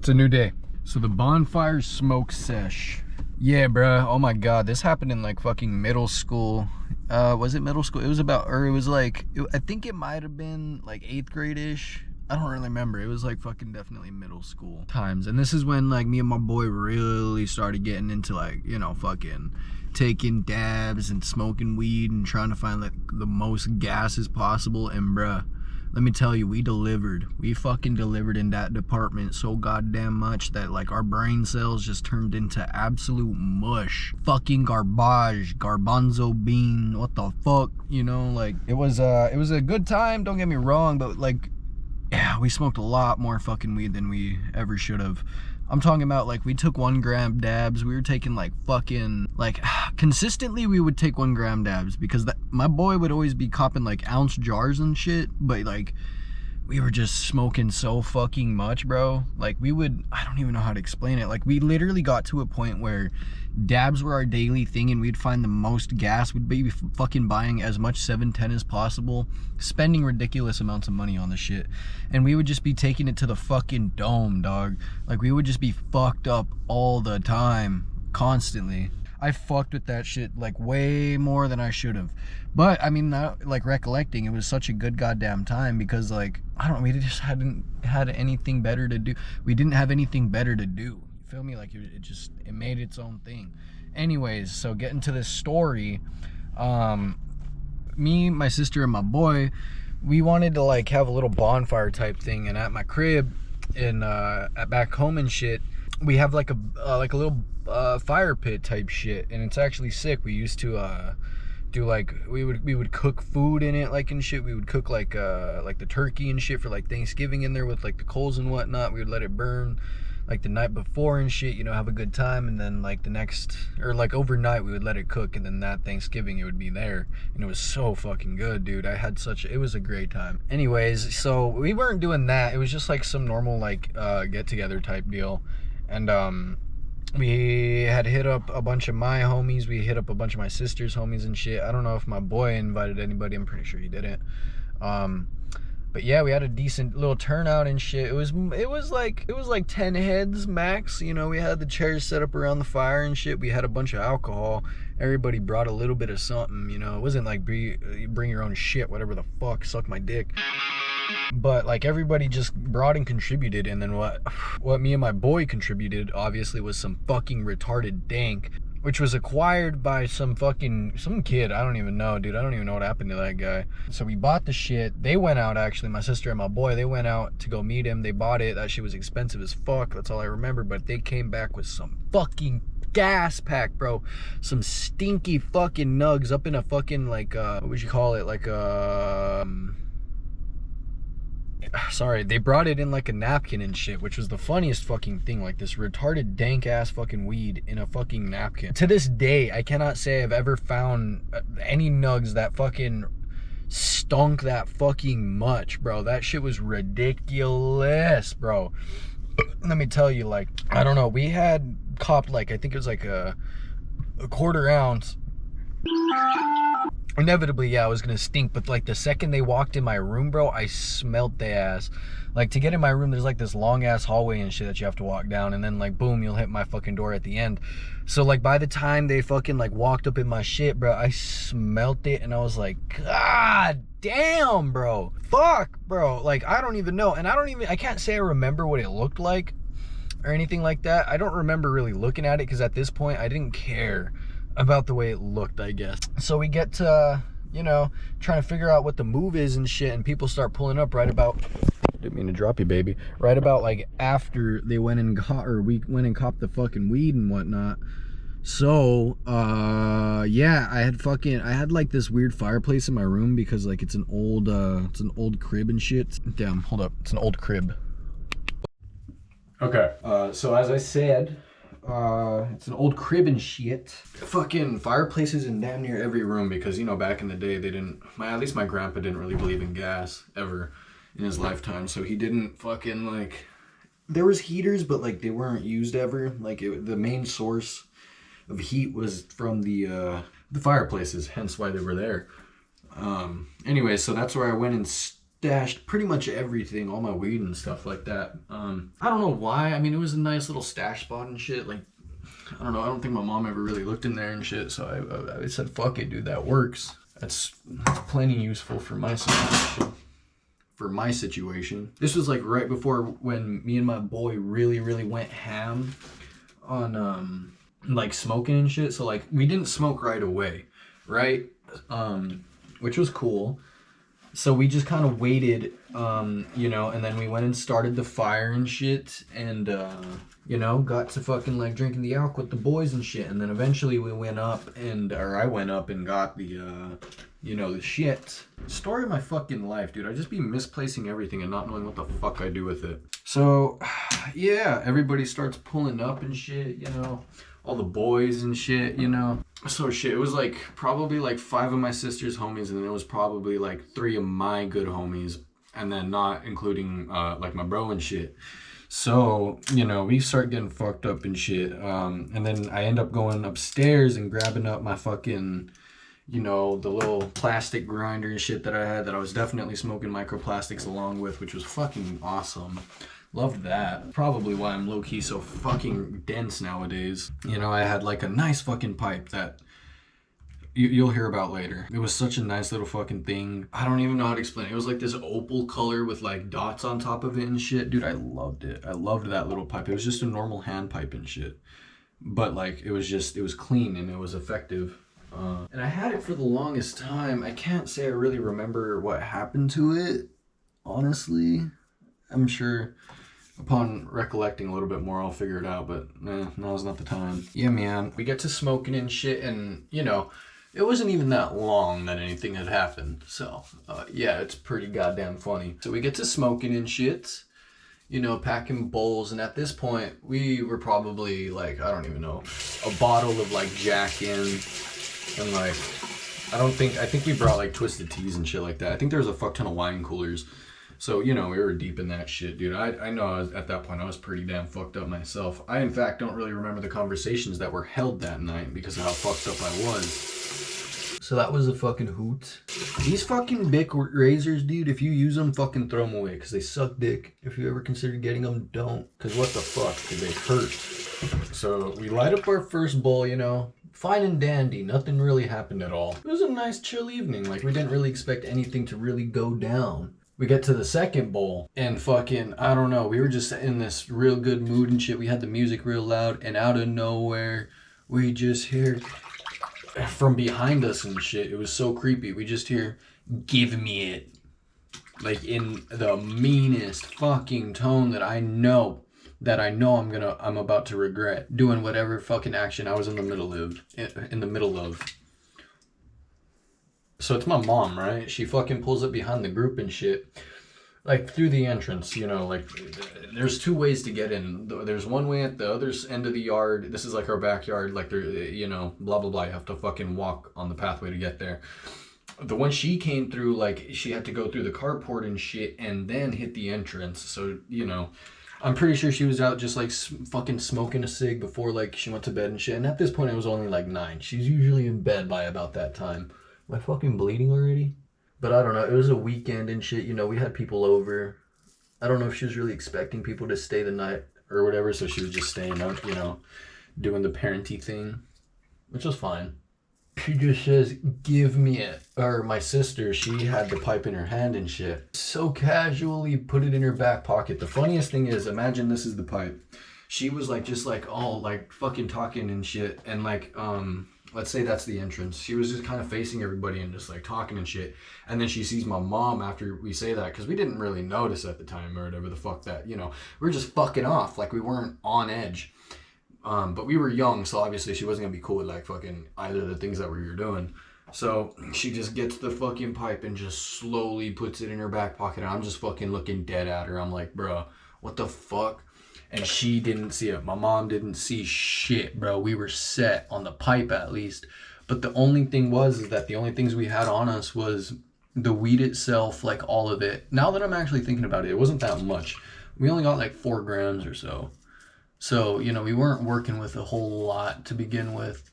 It's a new day. So the bonfire smoke sesh. Yeah, bruh. Oh my god, this happened in like fucking middle school. Was it middle school? It was about, or it was like, I think it might have been like 8th grade-ish. I don't really remember. It was like fucking definitely middle school times. And this is when like me and my boy really started getting into like, you know, fucking taking dabs and smoking weed and trying to find like the most gases possible. And bruh, let me tell you, we delivered. We fucking delivered in that department so goddamn much that like our brain cells just turned into absolute mush. Fucking garbage, garbanzo bean, what the fuck, you know? Like it was a good time, don't get me wrong, but like, yeah, we smoked a lot more fucking weed than we ever should have. I'm talking about like we took 1 gram dabs. We were taking like fucking like consistently we would take 1 gram dabs because my boy would always be copping like ounce jars and shit, but like we were just smoking so fucking much, bro. Like we would, I don't even know how to explain it. Like we literally got to a point where dabs were our daily thing and we'd find the most gas. We'd be fucking buying as much 710 as possible, spending ridiculous amounts of money on the shit. And we would just be taking it to the fucking dome, dog. Like we would just be fucked up all the time, constantly. I fucked with that shit like way more than I should have. But I mean, now, like recollecting, it was such a good goddamn time because like, I don't know, we just hadn't had anything better to do. We didn't have anything better to do. You feel me? Like it made its own thing. Anyways, so getting to this story, me, my sister, and my boy, we wanted to like have a little bonfire type thing. And at my crib and at back home and shit, we have like a little fire pit type shit, and it's actually sick. We used to do like we would cook food in it, like and shit. We would cook like the turkey and shit for like Thanksgiving in there with like the coals and whatnot. We would let it burn like the night before and shit, you know, have a good time, and then like the next, or like overnight we would let it cook, and then that Thanksgiving it would be there, and it was so fucking good, dude. It was a great time. Anyways, so we weren't doing that. It was just like some normal like get together type deal. And we had hit up a bunch of my homies. We hit up a bunch of my sister's homies and shit. I don't know if my boy invited anybody. I'm pretty sure he didn't. But yeah, we had a decent little turnout and shit. It was like 10 heads max. You know, we had the chairs set up around the fire and shit. We had a bunch of alcohol. Everybody brought a little bit of something. You know, it wasn't like bring your own shit, whatever the fuck, suck my dick. But like everybody just brought and contributed, and then what me and my boy contributed obviously was some fucking retarded dank, which was acquired by some kid. I don't even know, dude. I don't even know what happened to that guy. So we bought the shit. They went out, actually, my sister and my boy, they went out to go meet him. They bought it. That shit was expensive as fuck. That's all I remember. But they came back with some fucking gas pack, bro. Some stinky fucking nugs up in a fucking like what would you call it? Like sorry, they brought it in like a napkin and shit, which was the funniest fucking thing. Like this retarded dank ass fucking weed in a fucking napkin. To this day, I cannot say I've ever found any nugs that fucking stunk that fucking much, bro. That shit was ridiculous, bro. Let me tell you, like, I don't know, we had copped like, I think it was like a quarter ounce. Inevitably, yeah, I was gonna stink, but like the second they walked in my room, bro, I smelt their ass. Like to get in my room, there's like this long ass hallway and shit that you have to walk down, and then like boom, you'll hit my fucking door at the end. So like by the time they fucking like walked up in my shit, bro, I smelt it, and I was like, God damn, bro, fuck, bro. Like I don't even know, and I can't say I remember what it looked like or anything like that. I don't remember really looking at it because at this point I didn't care about the way it looked, I guess. So we get to, you know, trying to figure out what the move is and shit, and people start pulling up right about, didn't mean to drop you, baby, right about like after they went and got, or we went and copped the fucking weed and whatnot. So yeah, I had like this weird fireplace in my room because like it's an old crib and shit. Damn, hold up, it's an old crib. Okay, so as I said, it's an old crib and shit. Fucking fireplaces in damn near every room because, you know, back in the day they didn't, at least my grandpa didn't really believe in gas ever in his lifetime, so he didn't fucking like, there was heaters but like they weren't used ever. Like the main source of heat was from the fireplaces, hence why they were there. Anyway, so that's where I went and stashed pretty much everything, all my weed and stuff like that. I don't know why. I mean, it was a nice little stash spot and shit. Like, I don't know. I don't think my mom ever really looked in there and shit. So I said, fuck it, dude. That works. That's plenty useful for my situation. This was like right before when me and my boy really went ham on like smoking and shit. So like we didn't smoke right away, right? Which was cool. So we just kind of waited, you know, and then we went and started the fire and shit, and you know, got to fucking like drinking the alcohol with the boys and shit, and then eventually we went up and, or I went up and got the you know, the shit. Story of my fucking life, dude. I just be misplacing everything and not knowing what the fuck I do with it. So yeah, everybody starts pulling up and shit, you know, all the boys and shit, you know. So shit, it was like probably like 5 of my sister's homies, and then it was probably like 3 of my good homies, and then not including like my bro and shit. So, you know, we start getting fucked up and shit. And then I end up going upstairs and grabbing up my fucking, you know, the little plastic grinder and shit that I had that I was definitely smoking microplastics along with, which was fucking awesome. Loved that. Probably why I'm low-key so fucking dense nowadays. You know, I had like a nice fucking pipe that you'll hear about later. It was such a nice little fucking thing. I don't even know how to explain it. It was like this opal color with like dots on top of it and shit. Dude, I loved it. I loved that little pipe. It was just a normal hand pipe and shit. But like, it was clean and it was effective. And I had it for the longest time. I can't say I really remember what happened to it, honestly. I'm sure upon recollecting a little bit more, I'll figure it out, but now's not the time. Yeah, man. We get to smoking and shit, and, you know, it wasn't even that long that anything had happened. So, yeah, it's pretty goddamn funny. So we get to smoking and shit, you know, packing bowls, and at this point, we were probably, like, I don't even know, a bottle of, like, Jack in, and, like, I think we brought, like, twisted teas and shit like that. I think there was a fuck ton of wine coolers. So, you know, we were deep in that shit, dude. I know at that point I was pretty damn fucked up myself. I, in fact, don't really remember the conversations that were held that night because of how fucked up I was. So that was a fucking hoot. These fucking Bic razors, dude, if you use them, fucking throw them away because they suck dick. If you ever considered getting them, don't. Because what the fuck, dude, they hurt. So we light up our first bowl, you know. Fine and dandy. Nothing really happened at all. It was a nice chill evening. Like, we didn't really expect anything to really go down. We get to the second bowl and fucking, I don't know, we were just in this real good mood and shit. We had the music real loud, and out of nowhere, we just hear from behind us and shit. It was so creepy. We just hear, "Give me it." Like in the meanest fucking tone that I know I'm about to regret doing whatever fucking action I was in the middle of. So it's my mom, right? She fucking pulls up behind the group and shit. Like, through the entrance, you know, like, there's 2 ways to get in. There's one way at the other end of the yard. This is like our backyard, like, there, you know, blah, blah, blah. You have to fucking walk on the pathway to get there. The one she came through, like, she had to go through the carport and shit and then hit the entrance. So, you know, I'm pretty sure she was out just, like, fucking smoking a cig before, like, she went to bed and shit. And at this point, it was only, like, 9. She's usually in bed by about that time. Am I fucking bleeding already? But I don't know. It was a weekend and shit. You know, we had people over. I don't know if she was really expecting people to stay the night or whatever. So she was just staying up, you know, doing the parenty thing, which was fine. She just says, "Give me it." Or my sister, she had the pipe in her hand and shit. So casually put it in her back pocket. The funniest thing is, imagine this is the pipe. She was like, just like all like fucking talking and shit. And like, let's say that's the entrance. She was just kind of facing everybody and just like talking and shit. And then she sees my mom after we say that, because we didn't really notice at the time or whatever the fuck that, you know, we were just fucking off. Like, we weren't on edge. But we were young, so obviously she wasn't gonna be cool with like fucking either of the things that we were doing. So she just gets the fucking pipe and just slowly puts it in her back pocket. And I'm just fucking looking dead at her. I'm like, bro, what the fuck? And she didn't see it. My mom didn't see shit, bro. We were set on the pipe at least. But the only thing is that the only things we had on us was the weed itself, like all of it. Now that I'm actually thinking about it, it wasn't that much. We only got like 4 grams or so. So, you know, we weren't working with a whole lot to begin with.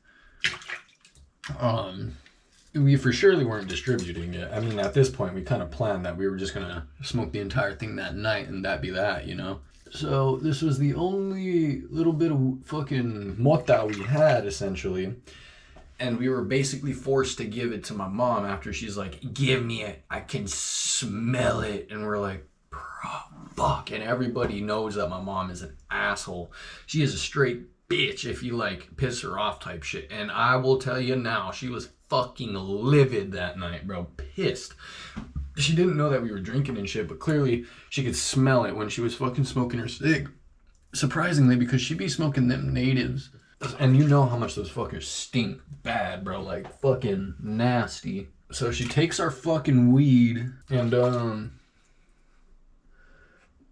we for surely weren't distributing it. I mean, at this point, we kind of planned that we were just gonna smoke the entire thing that night and that be that, you know? So this was the only little bit of fucking mota we had, essentially. And we were basically forced to give it to my mom after she's like, give me it, I can smell it. And we're like, fuck. And everybody knows that my mom is an asshole. She is a straight bitch if you like piss her off type shit. And I will tell you now, she was fucking livid that night, bro. Pissed. She didn't know that we were drinking and shit, but clearly she could smell it when she was fucking smoking her cig. Surprisingly, because she be smoking them natives. And you know how much those fuckers stink bad, bro. Like, fucking nasty. So she takes our fucking weed and,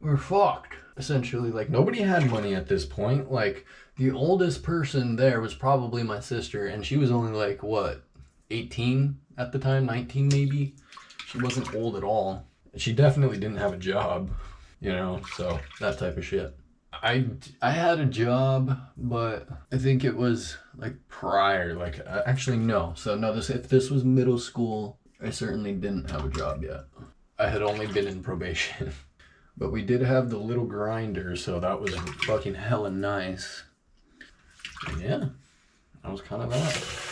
we're fucked. Essentially, like, nobody had money at this point. Like, the oldest person there was probably my sister, and she was only like, what, 18 at the time? 19 maybe? She wasn't old at all. She definitely didn't have a job, you know, so that type of shit. I had a job, but I think it was like prior, like actually no. So no, if this was middle school, I certainly didn't have a job yet. I had only been in probation. But we did have the little grinder, so that was fucking hella nice. And yeah, that was kind of that.